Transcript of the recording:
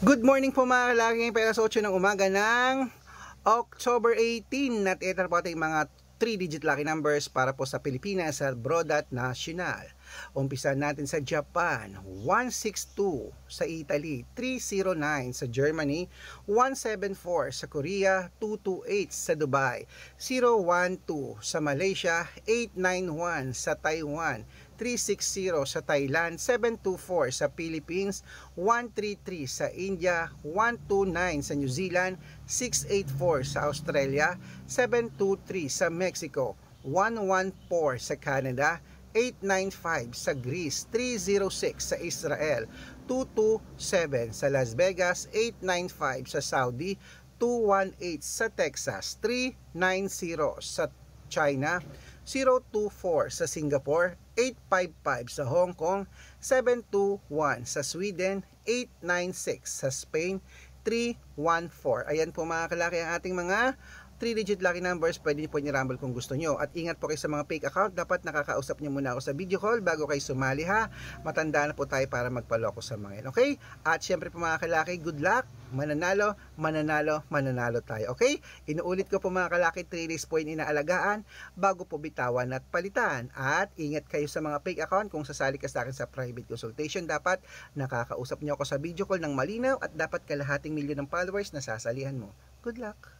Good morning po mga kalaki, ngayon pa alas 8 ng umaga ng October 18 at ito po ating mga 3-digit lucky numbers para po sa Pilipinas at abroad at national. Umpisa natin sa Japan, 162, sa Italy, 309, sa Germany, 174, sa Korea, 228, sa Dubai, 012, sa Malaysia, 891, sa Taiwan, 360 sa Thailand, 724 sa Philippines, 133 sa India, 129 sa New Zealand, 684 sa Australia, 723 sa Mexico, 114 sa Canada, 895 sa Greece, 306 sa Israel, 227 sa Las Vegas, 895 sa Saudi, 218 sa Texas, 390 sa China, 024 sa Singapore, 855 sa Hong Kong, 721 sa Sweden, 896 sa Spain, 314. Ayan po mga kalaki ang ating mga 3-digit lucky numbers. Pwede niyo po nirambol kung gusto nyo. At ingat po kayo sa mga fake account. Dapat nakakausap niyo muna ako sa video call bago kayo sumali ha. Matanda na po tayo para magpaloko sa mga yan. Okay? At syempre po mga kalaki, good luck. Mananalo, mananalo, mananalo tayo. Okay? Inuulit ko po mga kalaki, 3 days po yung inaalagaan bago po bitawan at palitan. At ingat kayo sa mga fake account. Kung sasali ka sa akin sa private consultation, dapat nakakausap niyo ako sa video call ng malinaw at dapat kalahating milyon ng followers na sasalihan mo. Good luck!